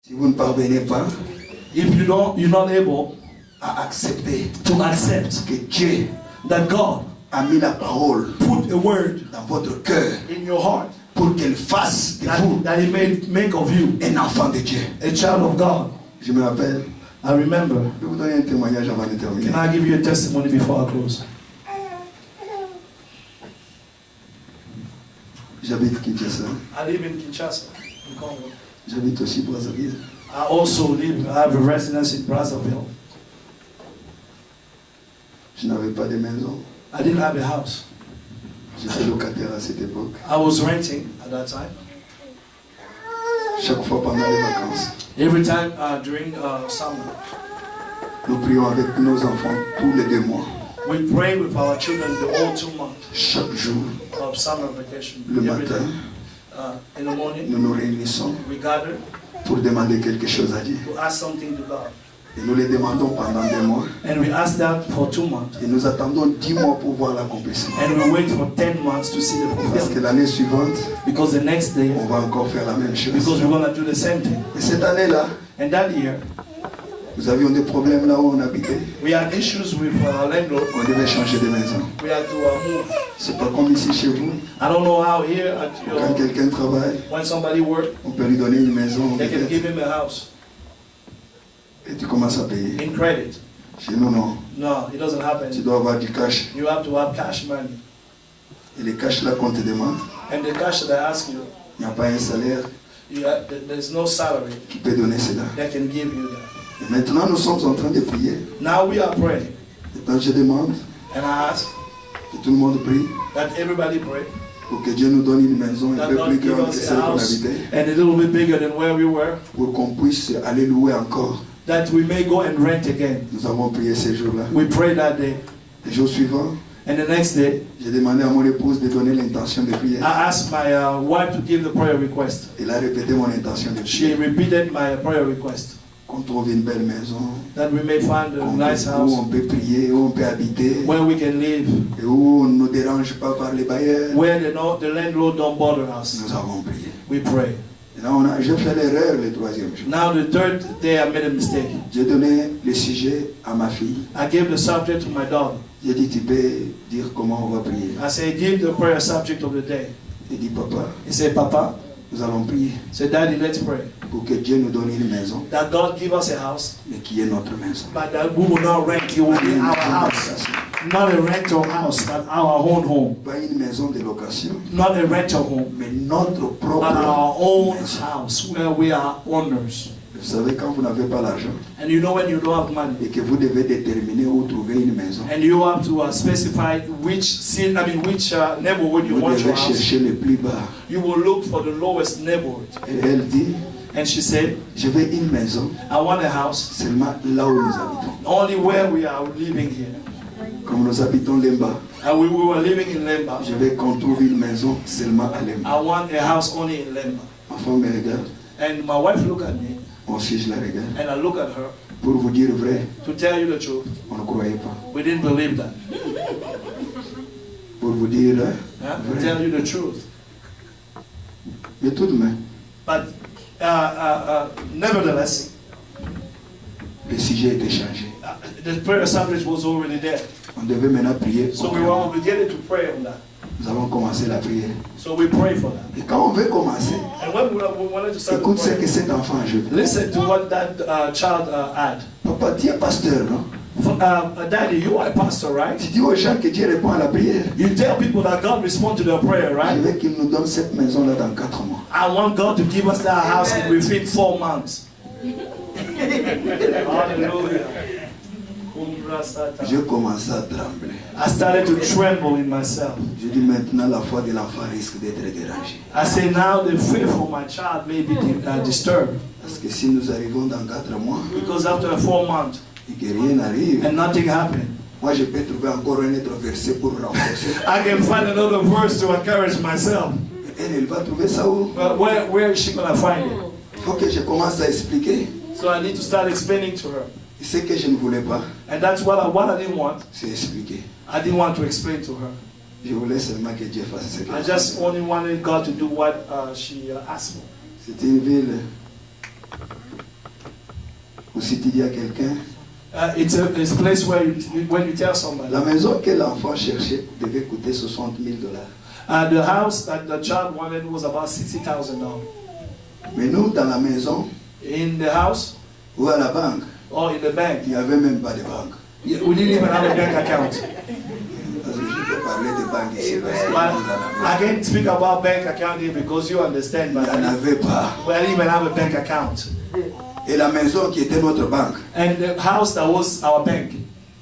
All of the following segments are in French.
Si vous ne parvenez pas if you're not able à accepter to accept que Dieu that God a mis la parole put a word dans votre cœur in your heart, pour qu'elle fasse de vous that He may make of you un enfant de Dieu. a child of God. Je me rappelle, I remember. je vais vous donner un témoignage avant de terminer. Can I give you a testimony before I close? J'habite Kinshasa, I live in Kinshasa, in Congo. j'habite aussi Brazzaville. I also I have a residence in Brazzaville. Je n'avais pas de maison. I didn't have a house. J'étais locataire à cette époque. I was renting at that time. Chaque fois pendant les vacances, Every time during summer, nous prions avec nos enfants tous les 2 mois. we pray with our children the whole 2 months Chaque jour, of summer vacation. le Every matin, day. In the morning, nous nous réunissons we gather pour demander quelque chose à Dieu. to ask something to God. Et nous les demandons pendant 2 mois. And we ask that for 2 months. Et nous attendons 10 mois pour voir l'accomplissement. And we wait for 10 months to see the Parce que fulfillment. l'année suivante, Because the next day, on va encore faire la même chose. because we're going to do the same thing. Et cette année-là, And that year, nous avions des problèmes là où on habitait. we had issues with our landlord. On devait changer de maison. We had to move. C'est pas comme ici chez vous. I don't know how here, at Quand quelqu'un travaille, when somebody works, on peut lui donner une maison. they can peut-être, give him a house et tu commences à payer. in credit. Chez nous, non. No, it doesn't Tu happen. dois avoir du cash. You have to have cash money. Et les cash là qu'on te demande, And the cash that I ask you, il n'y a pas un salaire there's no salary qui peut donner cela. that can give you that. Et maintenant, nous sommes en train de prier. Now we are praying. Et quand je demande And I ask que tout le monde prie that everybody pray. pour que Dieu nous donne une maison un That peu God plus give grande que us celle a qu'on house habitait, and a little bit bigger than where we were, pour qu'on puisse aller louer encore. that we may go and rent again. Nous avons prié ces jours-là. We pray that day. Le jour suivant, And the next day, j'ai demandé à mon épouse de donner l'intention de prière. I asked my wife to give the prayer request. Elle a répété mon intention de She prière. repeated my prayer request. Qu'on trouve une belle maison, That we may find a nice où house on peut prier, où on peut habiter, where we can live, et où on ne nous dérange pas par les bailleurs. where the landlord don't bother us. Nous avons prié. We pray. Et là, j'ai fait l'erreur le 3e jour. Now the third day I made a mistake. J'ai donné le sujet à ma fille. I gave the subject to my daughter. J'ai dit, tu peux dire comment on va prier. I said, give the prayer subject of the day. Il dit, papa, He said, Papa, nous allons prier he said, Daddy, let's pray. pour que Dieu nous donne une maison, That God give us a house, mais qui est notre maison. but that we will not rent, it will be our house. Not a rental house, but our own home. Pas une maison de location, Not a rental home, mais notre but propre our own maison. house where we are owners. Vous savez, quand vous n'avez pas l'argent And you know when you don't have money, et que vous devez déterminer où trouver une maison, and you have to specify which neighborhood you vous want your devez house, chercher le plus bas. you will look for the lowest neighborhood. Et elle dit, And she said, je veux une maison I want a house seulement là où nous habitons. only where we are living here. Comme nous habitons Lemba, And we were living in Lemba. je veux qu'on trouve une maison seulement à Lemba. I want a house only in Lemba. Ma femme me regarde, And my wife looked at me, moi aussi je la regarde. and I look at her. Pour vous dire vrai, To tell you the truth, on ne croyait pas. we didn't believe that. Pour vous dire To vrai. tell you the truth. Mais tout de même, But nevertheless, le sujet était changé. the prayer subject was already there. On devait maintenant prier. So we were obligated to pray on that. Nous avons commencé la prière. So we pray for that. Et quand on veut commencer, And when we wanted to start écoute ce que praying, cet enfant ajoute. listen to what that child had. Papa, tu es pasteur, non? Daddy, you are a pastor, right? Tu dis aux gens que Dieu répond à la prière. You tell people that God responds to their prayer, Je right? veux qu'il nous donne cette maison-là dans 4 mois. I want God to give us that house within 4 months. Hallelujah. Je commençais à trembler. I started to tremble in myself. Je dis maintenant la foi de l'enfant risque d'être dérangée. I say now the faith of my child may be disturbed. Parce que si nous arrivons dans 4 mois Because after 4 months et que rien n'arrive, and nothing happened, moi je peux trouver encore un autre verset pour renforcer. I can find another verse to encourage myself. Elle va trouver ça où? But where is she going to find it? Il faut que je commence à expliquer. So I need to start explaining to her. Ce que je ne voulais pas, And that's what I didn't want. c'est expliquer. I didn't want to explain to her. Je voulais seulement que Dieu fasse ce I qu'il just only wanted God to do what she asked for. C'est une ville Ou si tu dis à quelqu'un, It's a place where when you tell somebody. la maison que l'enfant cherchait devait coûter 60 000 $. The house that the child wanted was about $60,000. Mais nous, dans la maison In the house ou à la banque, or in the bank, il n'y avait même pas de banque. we didn't even have a bank account. Parce que je peux parler de banque ici. Parce que But nous, dans la I maison, can't speak about bank account here because you understand. il But n'y en avait pas. I didn't even have a bank account. Et la maison qui était notre banque, And the house that was our bank,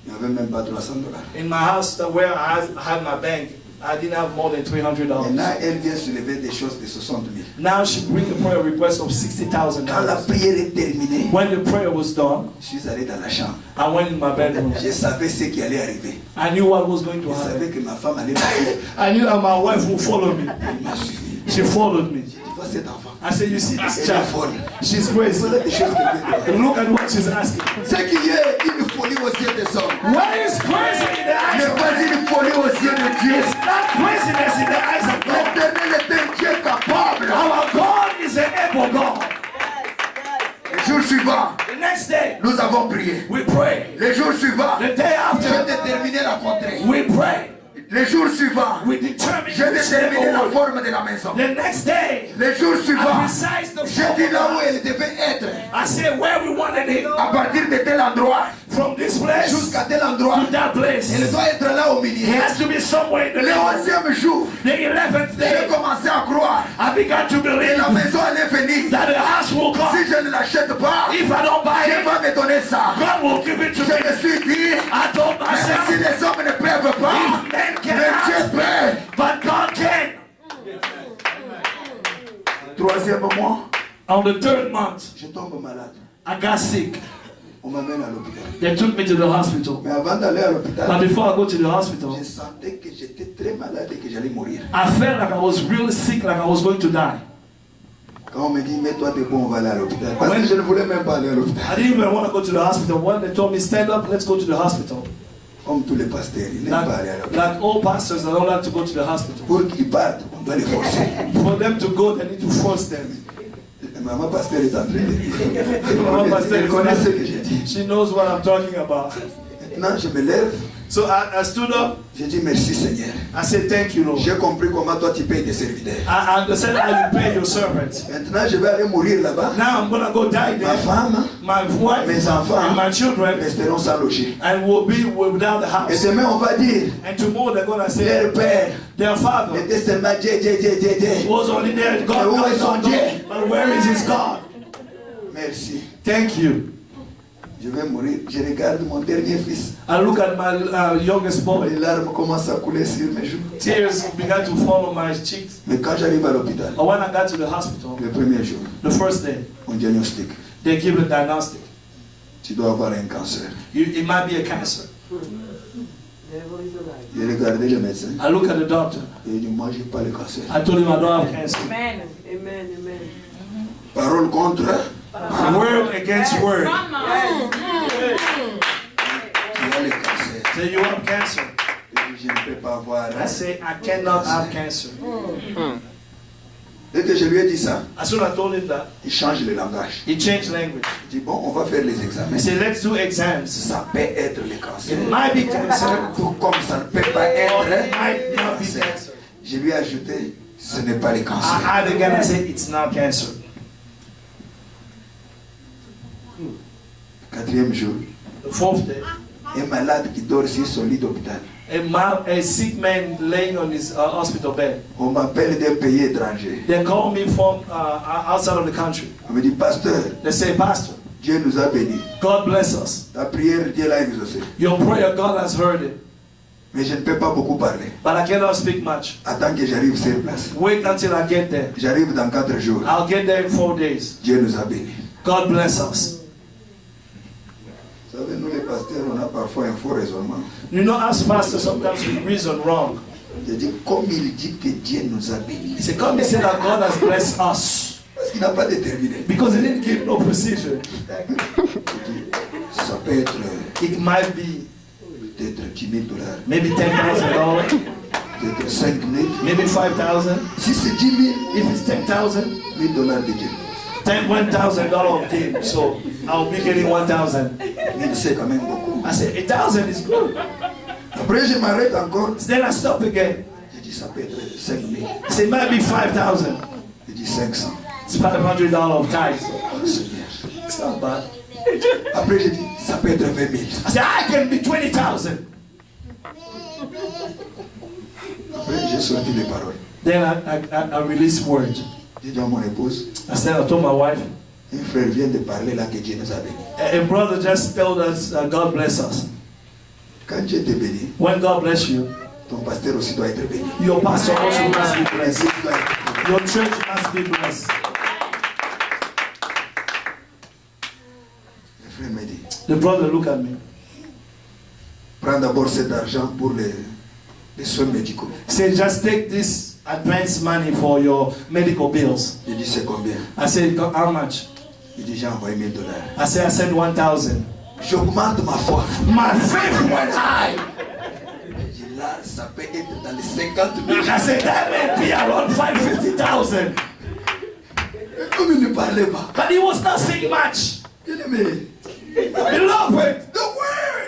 il n'y avait même pas 300 $. in my house where I had my bank, I didn't have more than $300. Maintenant, elle vient soulever des choses de 60 000. Now she brings a prayer request of Quand la $60,000. prière est terminée, When the prayer was done, je suis allé dans la chambre. I went in my bedroom. Je savais ce qui allait arriver. I knew what was going to Je savais happen. que ma femme allait me suivre. I knew that my wife would follow me. Elle m'a suivi. She followed me. Tu vois cet enfant, I said, you see this elle est child? folle. She's crazy. Voilà des choses qu'elle vient Look at what she's asking. de faire. C'est qu'il y ait une folie aux yeux des hommes. What is crazy in the eyes Mais of pas une folie aux yeux de Dieu. It's not craziness in the eyes of God. L'éternel est un Dieu capable. Our God is an able God. Le jour suivant, The next day, nous avons prié. we pray. Le jour suivant, The day j'ai after, déterminé la contrée. we pray. Le jour suivant, We determine j'ai which day déterminé la forward. forme de la maison. The next day, Le jour I suivant, precise the j'ai dit là où form. elle devait être. I said where we wanted it. À partir de tel endroit From this place jusqu'à tel endroit, to that place. elle doit être là au It milieu. has to be somewhere in the Le middle. 11e jour, The 11th j'ai day, commencé à croire I began to que believe la maison allait venir. that the house will come. Si je ne l'achète pas, If I don't buy Dieu it, va me donner ça. God will give it to Je me. me suis dit, I told même si myself, les hommes ne peuvent pas, if men mais Dieu cannot, peut. but God can. 3e mois, On the 3rd month, je tombe malade. I got sick. On m'amène à l'hôpital. They took me to the hospital. Mais avant d'aller à But l'hôpital, before I go to the hospital, je sentais que j'étais très malade et que j'allais mourir. I felt like I was really sick, like I was going to die. Quand on me dit, mets-toi debout, on va aller à l'hôpital. Parce que je ne voulais même pas aller à l'hôpital. I didn't even want to go to the hospital. When they told me, stand up, let's go to the hospital. Comme tous les pasteurs, ils n'aiment pas aller à l'hôpital. Like all pastors, they don't like to go to the hospital. Pour qu'ils partent, on doit les forcer. For them to go, they need to force them. Maman pasteur est en train de dire. Maman pasteur Elle est connaît en ce train- que j'ai dit. She knows what I'm talking about. Maintenant, je me lève. So I stood up. J'ai dit merci Seigneur. I said, thank you, Lord. J'ai compris comment toi tu payes tes serviteurs. I understand how you pay your servants. Maintenant, je vais aller mourir là-bas. Now I'm going to go die Ma there. femme, My wife mes enfants and my children, resteront sans loger. and will be without the Et house. demain, on va dire, And tomorrow they're going to say, leur père their father était seulement Dieu. was only there. God Où est knows son God, Dieu? but where is his God? Merci. Thank you. Je vais mourir. Je regarde mon dernier fils. I look at my youngest boy. Les larmes commencent à couler sur mes joues. Tears began to fall on my cheeks. Mais quand j'arrive à l'hôpital, But when I got to the hospital, le premier jour, the first day, on diagnostique. they give a diagnostic. Tu dois avoir un cancer. It might be a cancer. J'ai regardé le médecin. I look at the doctor. Et il dit, moi, je n'ai pas le cancer. I told him I don't have cancer. Amen. Amen. Amen. Parole contre, Word against word. tu as le cancer. Say you have cancer. Il dit, je ne peux pas avoir. I say I cannot have cancer. Dès que je lui ai dit ça, As soon as I told him that, il change le langage. he changed language. Il dit, bon, on va faire les examens. He said, let's do exams. Ça peut être le cancer. It might be cancer, Tout comme ça ne peut pas or être it might not be cancer. cancer. Je lui ai ajouté, ce n'est pas le I cancer. had again, I said, it's not cancer. 4e jour, The 4th day, un malade qui dort sur son lit d'hôpital. a sick man laying on his hospital bed. On m'appelle d'un pays étranger. They call me from outside of the country. On me dit, pasteur, They say, Pastor, Dieu nous a bénis. God bless us. Ta prière, Dieu l'a exaucée. Your prayer, God has heard it. Mais je ne peux pas beaucoup parler. But I cannot speak much. Attends que j'arrive sur place. Wait until I get there. J'arrive dans 4 jours. I'll get there in 4 days. Dieu nous a bénis. God bless us. Vous savez, nous les pasteurs, on a parfois un faux raisonnement. You know, as pastors, sometimes we reason wrong. Je dis, comme il dit que Dieu nous a bénis. He said, come and say that God has blessed us. Parce qu'il n'a pas déterminé. Because he didn't give no precision. Je dis, ça peut être It might be peut-être $10 000, maybe $10,000, peut-être 5 000. maybe 5,000. Si c'est 10 000, If it's 10,000, $1 000 de Dieu. $1,000 came, so I'll be getting 1,000. 1000, c'est quand même beaucoup. I said, 1,000 is good. Après, je m'arrête encore. Then I stop again. Je dis, ça peut être 5000. I said, maybe 5,000. Je dis 500. It's $500 of tithes. Oh, Seigneur. It's not bad. Après, je dis, ça peut être 20 000. I said, I can be 20,000. Après, j'ai sorti les paroles. Then I released word. J'ai dit à mon épouse, I said, I told my wife, un frère vient de parler là que Dieu nous a bénis. a brother just told us God bless us. Quand Dieu te bénit, When God bless you, ton pasteur aussi doit être béni. your pastor also must be blessed. L'église doit être bénie. Your church must be blessed. Le frère me dit, The brother looked at me. prends d'abord cet argent pour les soins médicaux. He said, just take this advance money for your medical bills. J'ai dit, c'est combien? I said, how much? Il dit, j'ai envoyé $1000. I said, I sent 1,000. J'augmente ma foi. My faith went high. J'ai dit, là, ça peut être dans les 50 000. I said, that may be around 550,000. Comme il ne parlait pas. But he was not saying much. Bien aimé, Beloved,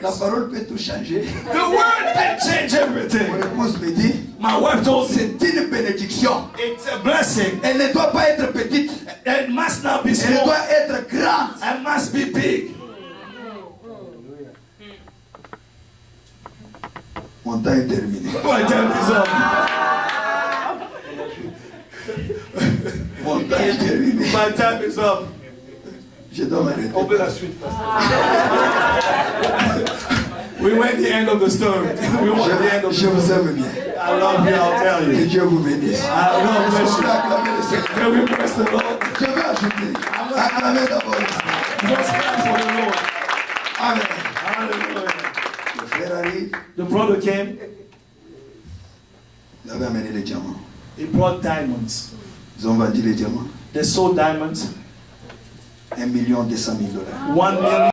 la parole peut tout changer. the word can change Mon everything. épouse me dit, My wife told me, c'est une bénédiction. it's a blessing. Elle ne doit pas être petite. It must not be Elle small. doit être grande. It must be big. Mon temps est terminé. My time is up. Mon temps est terminé. My time is up. Je dois m'arrêter. la suite, We went the end of the story. We went the end of the Je vous story. aime bien. I love you, I'll tell Que you. Dieu vous bénisse. I love Je bless vais you. acclamer le Seigneur. Can we bless the Lord? Je vais ajouter. Acclamer d'abord. Let's clap for the Lord. Amen. Hallelujah. Le frère arrive. The brother came, Il avait amené les diamants. he brought diamonds. Ils ont vendu les diamants. They sold diamonds. $1,200,000. 1 million.